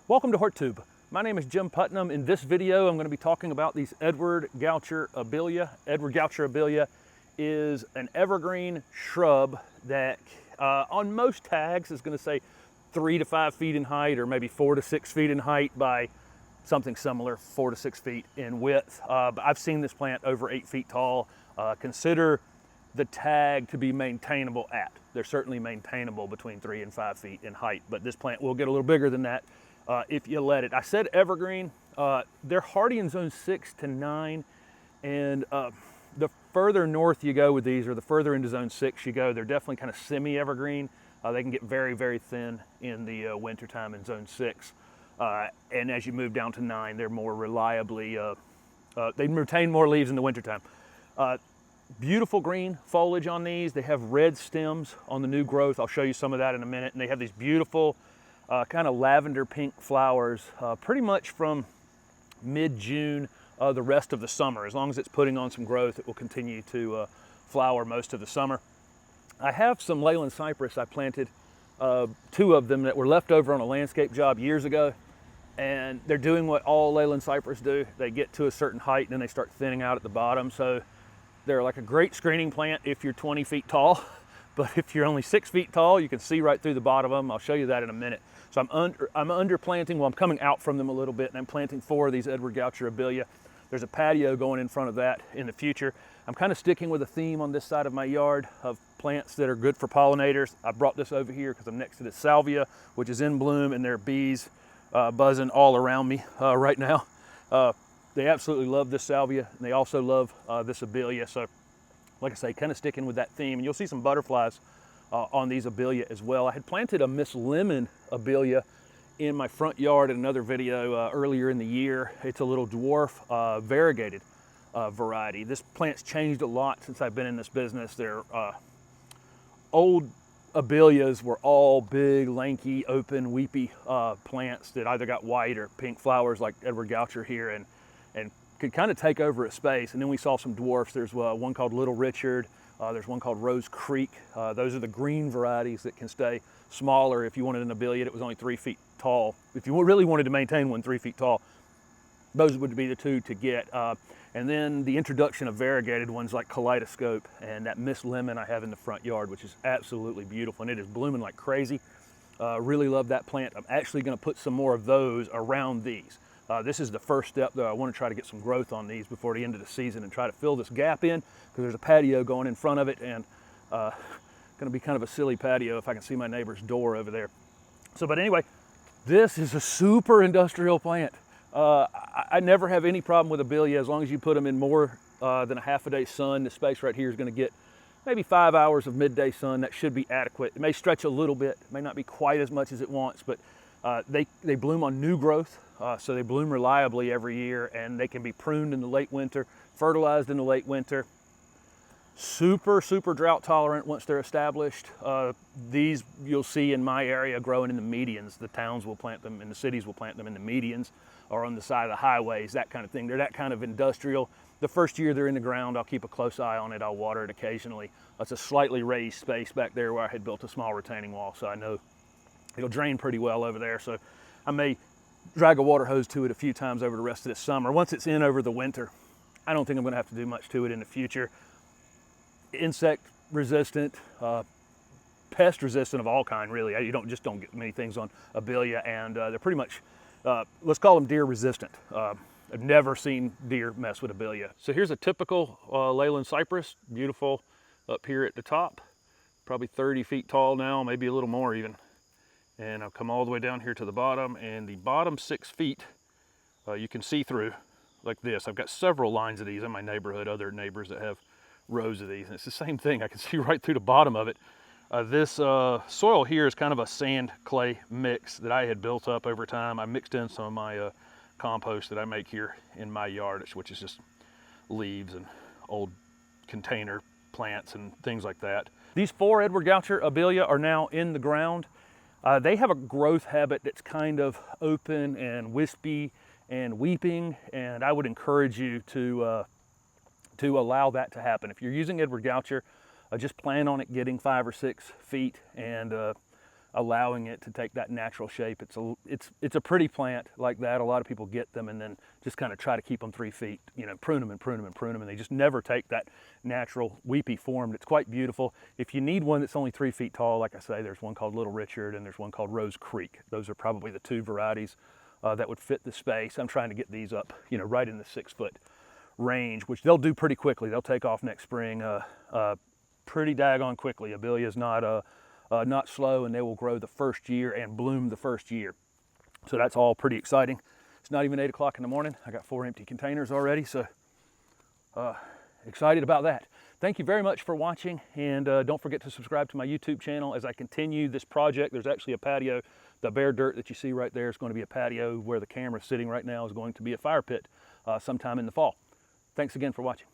Welcome to HortTube. My name is Jim Putnam. In this video, I'm going to be talking about these Edward Goucher Abelia. Edward Goucher Abelia is an evergreen shrub that on most tags is going to say 3 to 5 feet in height, or maybe 4 to 6 feet in height by something similar, 4 to 6 feet in width. But I've seen this plant over 8 feet tall. Consider the tag to be maintainable at. They're certainly maintainable between 3 and 5 feet in height, but this plant will get a little bigger than that if you let it. I said evergreen. They're hardy in zone 6 to 9, and the further north you go with these, or the further into zone 6 you go, they're definitely kind of semi-evergreen. They can get very, very thin in the wintertime in zone 6. And as you move down to 9, they're more reliably, they retain more leaves in the wintertime. Beautiful green foliage on these. They have red stems on the new growth. I'll show you some of that in a minute. And they have these beautiful kind of lavender-pink flowers pretty much from mid-June the rest of the summer. As long as it's putting on some growth, it will continue to flower most of the summer. I have some Leyland Cypress. I planted 2 of them that were left over on a landscape job years ago. And they're doing what all Leyland Cypress do. They get to a certain height and then they start thinning out at the bottom. So they're like a great screening plant if you're 20 feet tall, but if you're only 6 feet tall, you can see right through the bottom of them. I'll show you that in a minute. So I'm under planting, well, I'm coming out from them a little bit, and I'm planting 4 of these Edward Goucher Abelia. There's a patio going in front of that in the future. I'm kind of sticking with a theme on this side of my yard of plants that are good for pollinators. I brought this over here because I'm next to this salvia, which is in bloom, and there are bees buzzing all around me right now. They absolutely love this salvia, and they also love this Abelia. So, like I say, kind of sticking with that theme. And you'll see some butterflies on these Abelia as well. I had planted a Miss Lemon Abelia in my front yard in another video earlier in the year. It's a little dwarf variegated variety. This plant's changed a lot since I've been in this business. Their old Abelias were all big, lanky, open, weepy plants that either got white or pink flowers like Edward Goucher here, and could kind of take over a space. And then we saw some dwarfs. There's one called Little Richard. There's one called Rose Creek. Those are the green varieties that can stay smaller. If you wanted an Abelia that was only 3 feet tall, if you really wanted to maintain one 3 feet tall, those would be the 2 to get. And then the introduction of variegated ones like Kaleidoscope and that Miss Lemon I have in the front yard, which is absolutely beautiful, and it is blooming like crazy. Really love that plant. I'm actually going to put some more of those around these. This is the first step, though. I want to try to get some growth on these before the end of the season and try to fill this gap in, because there's a patio going in front of it, and going to be kind of a silly patio if I can see my neighbor's door over there. So, but anyway, this is a super industrial plant. I never have any problem with Abelia as long as you put them in more than a half a day sun. The space right here is going to get maybe 5 hours of midday sun. That should be adequate. It may stretch a little bit. It may not be quite as much as it wants, but they bloom on new growth. So they bloom reliably every year, and they can be pruned in the late winter, fertilized in the late winter. Super, super drought tolerant once they're established. These you'll see in my area growing in the medians. The towns will plant them and the cities will plant them in the medians or on the side of the highways, that kind of thing. They're that kind of industrial. The first year they're in the ground, I'll keep a close eye on it. I'll water it occasionally. It's a slightly raised space back there where I had built a small retaining wall, so I know it'll drain pretty well over there. So I may drag a water hose to it a few times over the rest of this summer. Once it's in over the winter, I don't think I'm going to have to do much to it in the future. Insect resistant, pest resistant of all kind, really. You don't get many things on Abelia, and they're pretty much, let's call them deer resistant. I've never seen deer mess with Abelia. So here's a typical Leyland Cypress, beautiful up here at the top, probably 30 feet tall now, maybe a little more even. And I'll come all the way down here to the bottom, and the bottom 6 feet you can see through like this. I've got several lines of these in my neighborhood, other neighbors that have rows of these, and it's the same thing. I can see right through the bottom of it. This soil here is kind of a sand clay mix that I had built up over time. I mixed in some of my compost that I make here in my yard, which is just leaves and old container plants and things like that. These 4 Edward Goucher Abelia are now in the ground. They have a growth habit that's kind of open and wispy and weeping, and I would encourage you to allow that to happen. If you're using Edward Goucher, just plan on it getting 5 or 6 feet, and allowing it to take that natural shape. It's a pretty plant like that. A lot of people get them and then just kind of try to keep them 3 feet, you know, prune them and prune them and prune them, and they just never take that natural weepy form. It's quite beautiful. If you need one that's only 3 feet tall, like I say, there's one called Little Richard and there's one called Rose Creek. Those are probably the 2 varieties that would fit the space. I'm trying to get these up, you know, right in the 6 foot range, which they'll do pretty quickly. They'll take off next spring pretty daggone quickly. Abelia is not slow, and they will grow the first year and bloom the first year. So that's all pretty exciting. It's not even 8 o'clock in the morning. I got 4 empty containers already, so excited about that. Thank you very much for watching, and don't forget to subscribe to my YouTube channel as I continue this project. There's actually a patio. The bare dirt that you see right there is going to be a patio. Where the camera's sitting right now is going to be a fire pit sometime in the fall. Thanks again for watching.